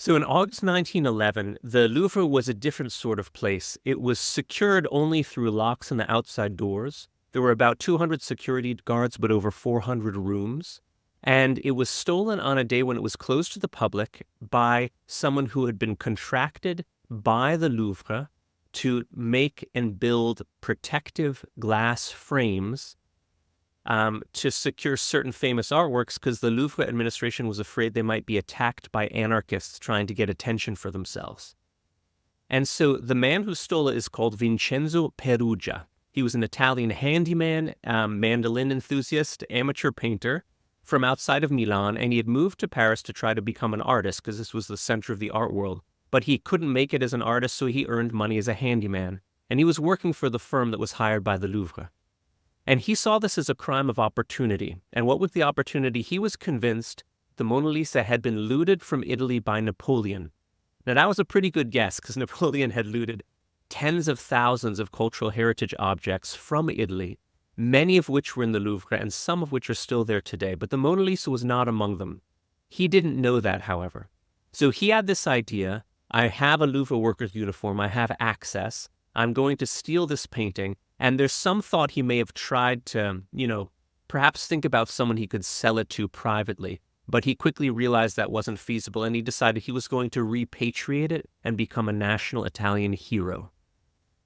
So in August 1911, the Louvre was a different sort of place. It was secured only through locks on the outside doors. There were about 200 security guards, but over 400 rooms. And it was stolen on a day when it was closed to the public by someone who had been contracted by the Louvre to make and build protective glass frames to secure certain famous artworks because the Louvre administration was afraid they might be attacked by anarchists trying to get attention for themselves. And so the man who stole it is called Vincenzo Perugia. He was an Italian handyman, mandolin enthusiast, amateur painter from outside of Milan, and he had moved to Paris to try to become an artist because this was the center of the art world. But he couldn't make it as an artist, so he earned money as a handyman. And he was working for the firm that was hired by the Louvre. And he saw this as a crime of opportunity. And what was the opportunity? He was convinced the Mona Lisa had been looted from Italy by Napoleon. Now, that was a pretty good guess because Napoleon had looted tens of thousands of cultural heritage objects from Italy, many of which were in the Louvre and some of which are still there today. But the Mona Lisa was not among them. He didn't know that, however. So he had this idea: I have a Louvre worker's uniform, I have access, I'm going to steal this painting. And there's some thought he may have tried to, perhaps think about someone he could sell it to privately. But he quickly realized that wasn't feasible, and he decided he was going to repatriate it and become a national Italian hero.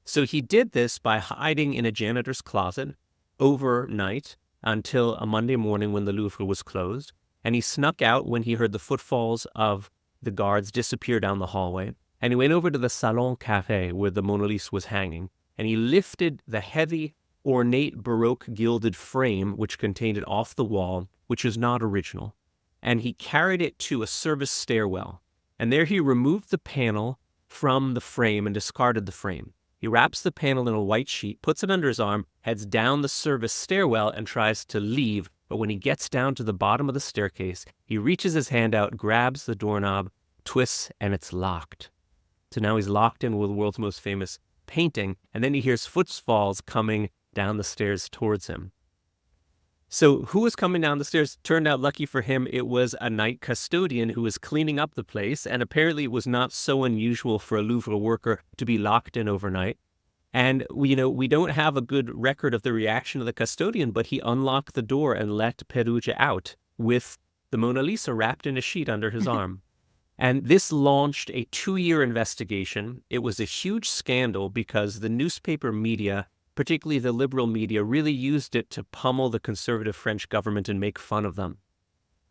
So he did this by hiding in a janitor's closet overnight until a Monday morning when the Louvre was closed. And he snuck out when he heard the footfalls of the guards disappear down the hallway. And he went over to the Salon Carré where the Mona Lisa was hanging. And he lifted the heavy, ornate Baroque gilded frame which contained it off the wall, which is not original, and he carried it to a service stairwell. And there he removed the panel from the frame and discarded the frame. He wraps the panel in a white sheet, puts it under his arm, heads down the service stairwell, and tries to leave. But when he gets down to the bottom of the staircase, he reaches his hand out, grabs the doorknob, twists, and it's locked. So now he's locked in with the world's most famous painting, and then he hears footfalls coming down the stairs towards him. So who was coming down the stairs? Turned out, lucky for him, it was a night custodian who was cleaning up the place, and apparently it was not so unusual for a Louvre worker to be locked in overnight. And we don't have a good record of the reaction of the custodian, but he unlocked the door and let Perugia out with the Mona Lisa wrapped in a sheet under his arm. And this launched a 2-year investigation. It was a huge scandal because the newspaper media, particularly the liberal media, really used it to pummel the conservative French government and make fun of them.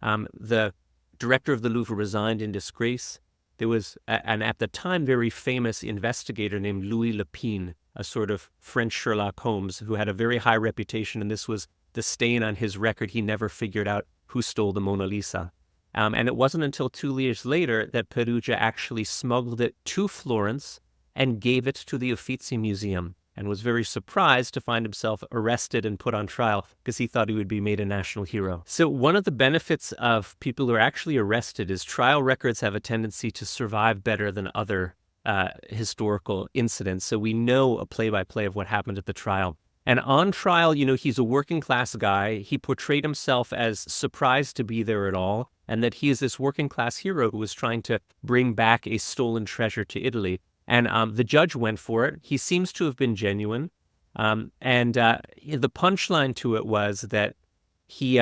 The director of the Louvre resigned in disgrace. There was an, at the time, very famous investigator named Louis Lepine, a sort of French Sherlock Holmes, who had a very high reputation, and this was the stain on his record. He never figured out who stole the Mona Lisa. And it wasn't until 2 years later that Perugia actually smuggled it to Florence and gave it to the Uffizi Museum, and was very surprised to find himself arrested and put on trial because he thought he would be made a national hero. So one of the benefits of people who are actually arrested is trial records have a tendency to survive better than other historical incidents. So we know a play-by-play of what happened at the trial. And on trial, he's a working class guy. He portrayed himself as surprised to be there at all, and that he is this working class hero who was trying to bring back a stolen treasure to Italy. And the judge went for it. He seems to have been genuine. And the punchline to it was that he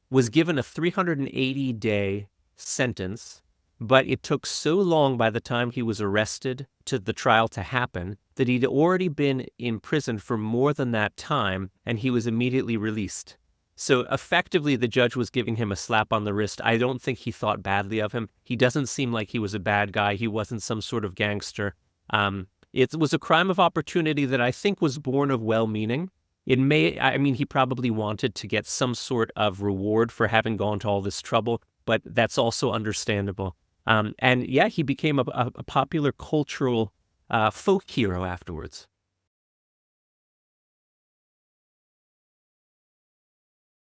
was given a 380-day sentence, but it took so long by the time he was arrested to the trial to happen that he'd already been in prison for more than that time, and he was immediately released. So effectively, the judge was giving him a slap on the wrist. I don't think he thought badly of him. He doesn't seem like he was a bad guy. He wasn't some sort of gangster. It was a crime of opportunity that I think was born of well-meaning. He probably wanted to get some sort of reward for having gone to all this trouble, but that's also understandable. He became a popular cultural folk hero afterwards.